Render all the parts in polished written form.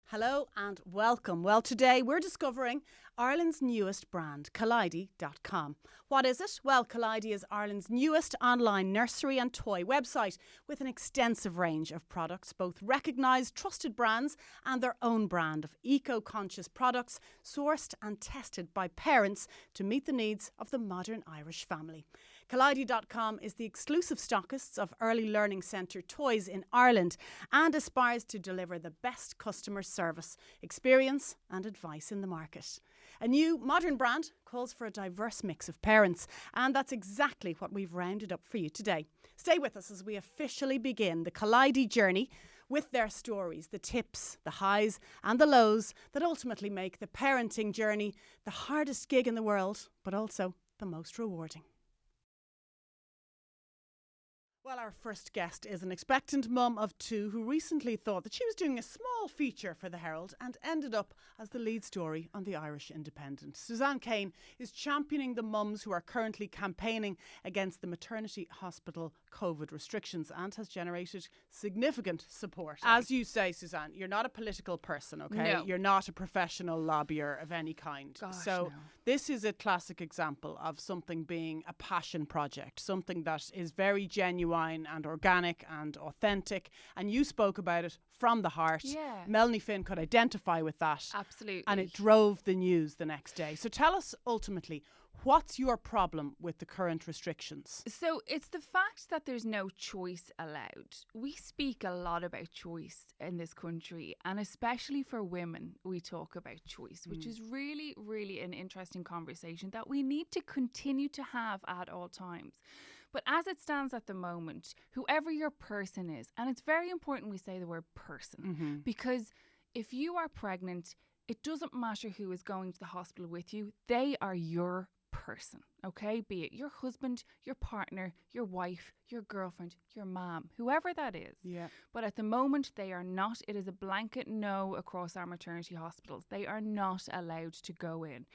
Hello and welcome. Well, today we're discovering Ireland's newest brand, Kaliedy.com. What is it? Well, Kaliedy is Ireland's newest online nursery and toy website with an extensive range of products, both recognised, trusted brands and their own brand of eco-conscious products sourced and tested by parents to meet the needs of the modern Irish family. Kaliedy.com is the exclusive stockist of Early Learning Centre toys in Ireland and aspires to deliver the best customer service, experience and advice in the market. A new modern brand calls for a diverse mix of parents, and that's exactly what we've rounded up for you today. Stay with us as we officially begin the Kaliedy journey with their stories, the tips, the highs and the lows that ultimately make the parenting journey the hardest gig in the world, but also the most rewarding. Well, our first guest is an expectant mum of two who recently thought that she was doing a small feature for the Herald and ended up as the lead story on the Irish Independent. Suzanne Kane is championing the mums who are currently campaigning against the maternity hospital COVID restrictions and has generated significant support. As you say, Suzanne, you're not a political person, okay? No. You're not a professional lobbyer of any kind. This is a classic example of something being a passion project, something that is very genuine and organic and authentic, and you spoke about it from the heart. Yeah. Melanie Finn could identify with that. Absolutely. And it drove the news the next day. So tell us ultimately, what's your problem with the current restrictions? So it's the fact that there's no choice allowed. We speak a lot about choice in this country, and especially for women, we talk about choice, which is really, really an interesting conversation that we need to continue to have at all times. But as it stands at the moment, whoever your person is, and it's very important we say the word person, because if you are pregnant, it doesn't matter who is going to the hospital with you, they are your person, okay? Be it your husband, your partner, your wife, your girlfriend, your mom, whoever that is. Yeah. But at the moment, they are not. It is a blanket no across our maternity hospitals. They are not allowed to go in.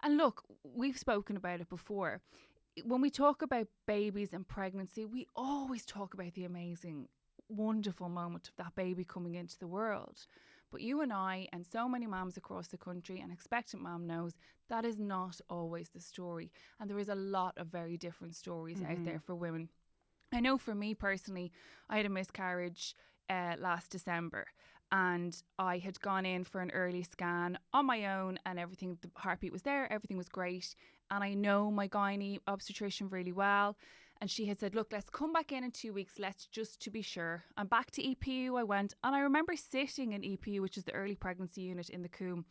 And look, we've spoken about it before. When we talk about babies and pregnancy, we always talk about the amazing, wonderful moment of that baby coming into the world. But you and I and so many mums across the country, and expectant mum knows, that is not always the story. And there is a lot of very different stories out there for women. I know for me personally, I had a miscarriage last December. And I had gone in for an early scan on my own and everything, the heartbeat was there, everything was great. And I know my gynae obstetrician really well. And she had said, look, let's come back in 2 weeks, let's just to be sure. And back to EPU I went. And I remember sitting in EPU, which is the early pregnancy unit in the Coombe.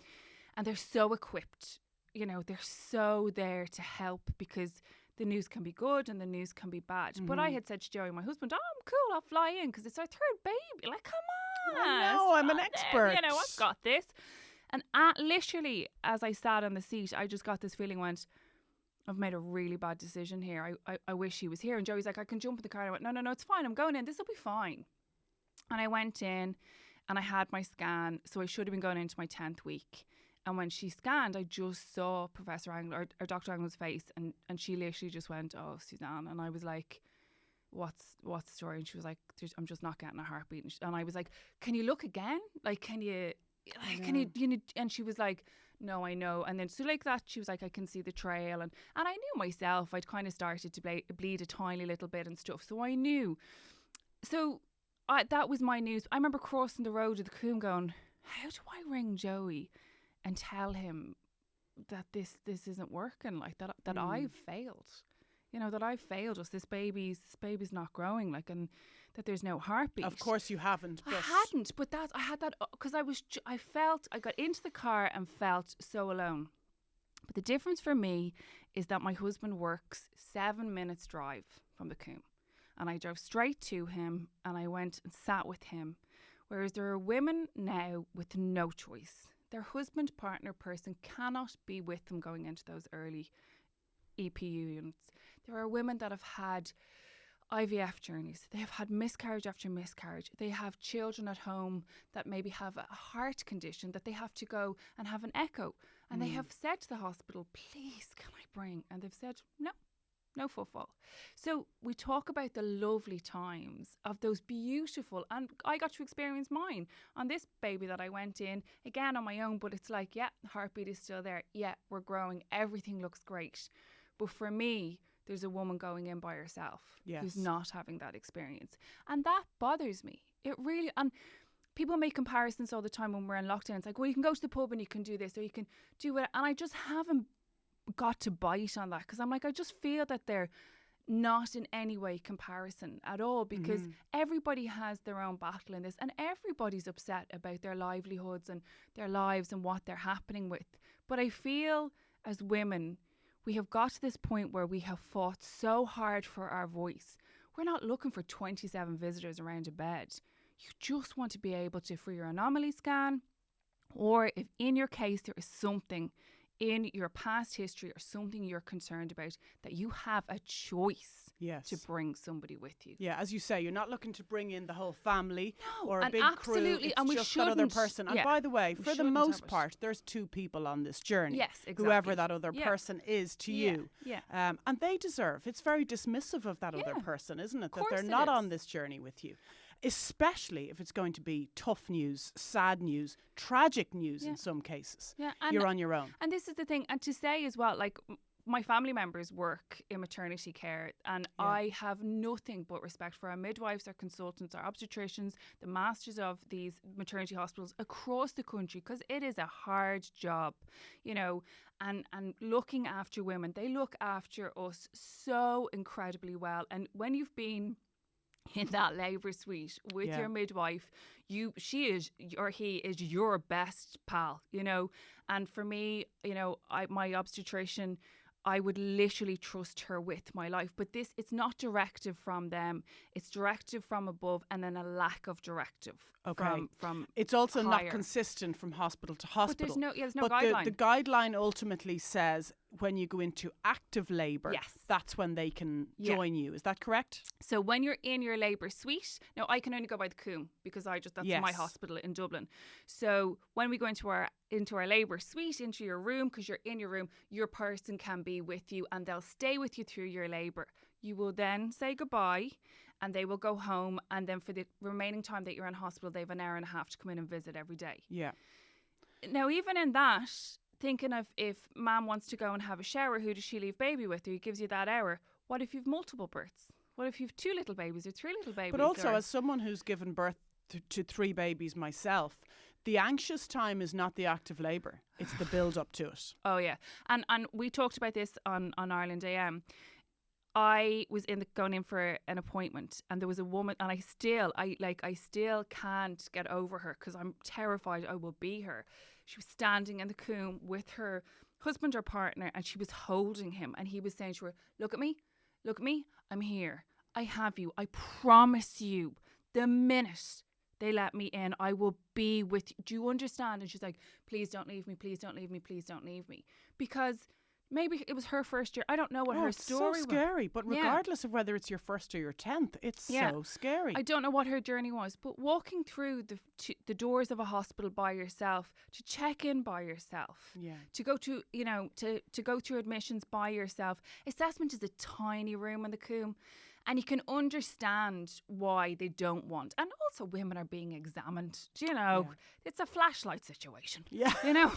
And they're so equipped, you know, they're so there to help because the news can be good and the news can be bad. But I had said to Joey, my husband, oh, I'm cool, I'll fly in because it's our third baby. Like, come on. I know, I'm an expert. You know, I've got this. And literally, as I sat on the seat, I just got this feeling, went, I've made a really bad decision here. I wish he was here. And Joey's like, I can jump in the car. And I went, no, it's fine. I'm going in. This will be fine. And I went in and I had my scan. So I should have been going into my 10th week. And when she scanned, I just saw Professor Angle or Dr. Angle's face. And she literally just went, oh, Suzanne. And I was like, what's the story? And she was like, I'm just not getting a heartbeat. And I was like, can you look again? Like, can you, and she was like, no, I know. And then so like that, she was like, I can see the trail. And I knew myself, I'd kind of started to bleed a tiny little bit and stuff. So I knew. So that was my news. I remember crossing the road to the Coombe going, how do I ring Joey and tell him that this isn't working, like that I've failed? You know, that I've failed us. This baby's not growing, like, and that there's no heartbeat. Of course you haven't. But I hadn't, but I had that because I got into the car and felt so alone. But the difference for me is that my husband works 7 minutes drive from the Coombe, and I drove straight to him and I went and sat with him. Whereas there are women now with no choice. Their husband, partner, person cannot be with them going into those early EPU units. There are women that have had IVF journeys. They have had miscarriage after miscarriage. They have children at home that maybe have a heart condition that they have to go and have an echo. And they have said to the hospital, please, can I bring? And they've said, no, No footfall. So we talk about the lovely times of those beautiful, and I got to experience mine on this baby that I went in, again on my own, but it's like, yeah, heartbeat is still there. Yeah, we're growing. Everything looks great. But for me, there's a woman going in by herself who's not having that experience. And that bothers me. It really, and people make comparisons all the time when we're in lockdown. It's like, well, you can go to the pub and you can do this, or you can do it. And I just haven't got to bite on that, because I'm like, I just feel that they're not in any way comparison at all, because everybody has their own battle in this, and everybody's upset about their livelihoods and their lives and what they're happening with. But I feel as women, we have got to this point where we have fought so hard for our voice. We're not looking for 27 visitors around a bed. You just want to be able to, for your anomaly scan, or if in your case there is something in your past history or something you're concerned about, that you have a choice to bring somebody with you. Yeah, as you say, you're not looking to bring in the whole family or a big absolutely, crew. It's and we just shouldn't. that other person. And by the way, for the most part, there's two people on this journey. Yes, exactly. Whoever that other person is to you. Yeah. And they deserve. It's very dismissive of that other person, isn't it? That they're not on this journey with you. Especially if it's going to be tough news, sad news, tragic news in some cases. Yeah, and you're on your own. And this is the thing. And to say as well, like, my family members work in maternity care, and I have nothing but respect for our midwives, our consultants, our obstetricians, the masters of these maternity hospitals across the country, because it is a hard job, you know, and looking after women. They look after us so incredibly well. And when you've been in that labour suite with your midwife, she is, or he is, your best pal, you know. And for me, you know, my obstetrician, I would literally trust her with my life. But it's not directive from them. It's directive from above, and then a lack of directive from it's also higher. Not consistent from hospital to hospital. But there's no but guideline. The guideline ultimately says when you go into active labour, that's when they can join you. Is that correct? So when you're in your labour suite, now I can only go by the Coombe, because that's my hospital in Dublin. So when we go into our labour suite, into your room, because you're in your room, your person can be with you, and they'll stay with you through your labour. You will then say goodbye, and they will go home, and then for the remaining time that you're in hospital, they have an hour and a half to come in and visit every day. Yeah. Now, even in that, thinking of if mum wants to go and have a shower, who does she leave baby with? Or he gives you that hour. What if you've multiple births? What if you've 2 little babies or 3 little babies? But also, as someone who's given birth to 3 babies myself, the anxious time is not the active labour. It's the build up to it. Oh, yeah. And we talked about this on Ireland AM. I was going in for an appointment, and there was a woman, and I still can't get over her, because I'm terrified I will be her. She was standing in the Coombe with her husband or partner, and she was holding him, and he was saying to her, look at me, I'm here, I have you, I promise you, the minute they let me in, I will be with you. Do you understand? And she's like, please don't leave me, please don't leave me, please don't leave me. Because maybe it was her first year. I don't know what her story was. It's so scary. But regardless of whether it's your first or your 10th, it's so scary. I don't know what her journey was. But walking through the doors of a hospital by yourself, to check in by yourself, to go to, you know, to go through admissions by yourself. Assessment is a tiny room in the Coombe. And you can understand why they don't want. And also women are being examined. Do you know? Yeah. It's a flashlight situation. Yeah. You know?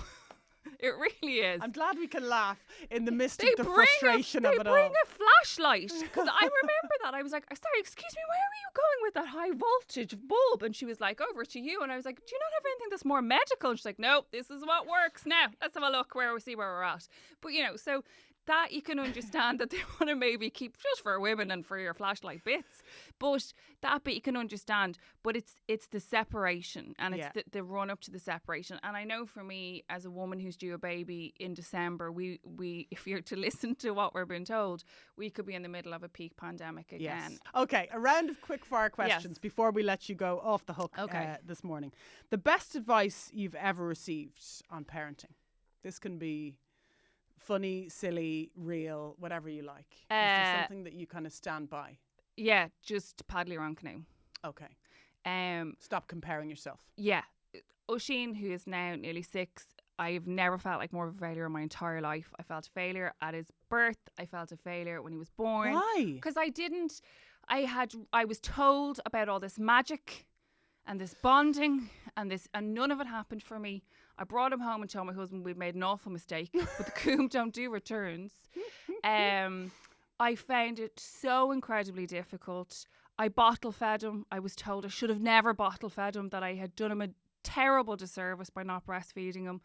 It really is. I'm glad we can laugh in the midst of the frustration of it all. They bring a flashlight. Because I remember that. I was like, sorry, excuse me, where are you going with that high voltage bulb? And she was like, over to you. And I was like, do you not have anything that's more medical? And she's like, no, this is what works now. Let's have a look where we're at. But, you know, so that you can understand that they want to maybe keep just for women and for your flashlight bits. But that bit you can understand. But it's the separation, and it's the run up to the separation. And I know for me, as a woman who's due a baby in December, we if you're to listen to what we're being told, we could be in the middle of a peak pandemic again. Yes. Okay, a round of quick fire questions before we let you go off the hook this morning. The best advice you've ever received on parenting. This can be funny, silly, real, whatever you like. Is there something that you kind of stand by? Yeah, just paddle your own canoe. Okay. Stop comparing yourself. Yeah. Oisin, who is now nearly 6, I've never felt like more of a failure in my entire life. I felt a failure at his birth. I felt a failure when he was born. Why? Because I was told about all this magic and this bonding and none of it happened for me. I brought him home and told my husband we'd made an awful mistake, but the coombe don't do returns. I found it so incredibly difficult. I bottle fed him. I was told I should have never bottle fed him, that I had done him a terrible disservice by not breastfeeding him.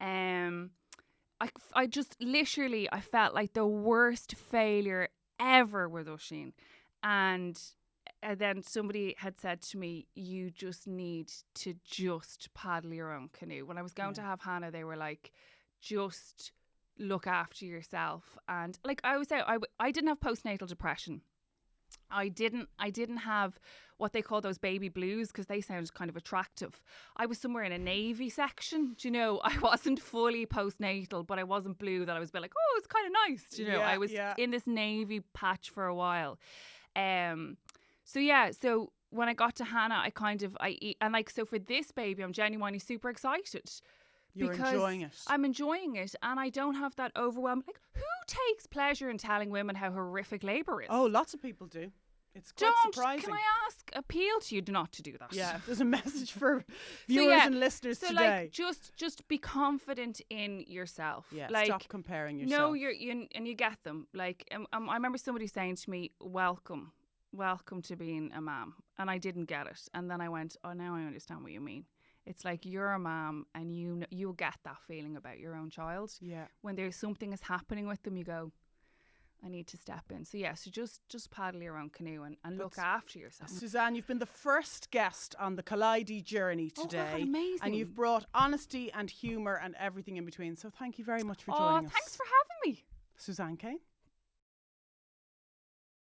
I just literally, I felt like the worst failure ever with Oisín. And then somebody had said to me, you just need to just paddle your own canoe. When I was going to have Hannah, they were like, just look after yourself. And like I always say, I didn't have postnatal depression. I didn't have what they call those baby blues, because they sound kind of attractive. I was somewhere in a navy section, do you know. I wasn't fully postnatal, but I wasn't blue that I was a bit like, oh, it's kind of nice, do you know. I was in this navy patch for a while. So when I got to Hannah, so for this baby, I'm genuinely super excited. You're enjoying it. I'm enjoying it, and I don't have that overwhelm. Like, who takes pleasure in telling women how horrific labour is? Oh, lots of people do. It's quite surprising. Can I appeal to you not to do that? Yeah, there's a message for viewers and listeners today. So just be confident in yourself. Yeah, like, stop comparing yourself. No, and you get them. Like, I remember somebody saying to me, welcome to being a mom. And I didn't get it. And then I went, oh, now I understand what you mean. It's like you're a mom and you'll get that feeling about your own child. Yeah. When there's something is happening with them, you go, I need to step in. So so just paddle your own canoe and look after yourself. Suzanne, you've been the first guest on the Kaliedy journey today. Oh, amazing. And you've brought honesty and humour and everything in between. So thank you very much for joining us. Thanks for having me. Suzanne Kane.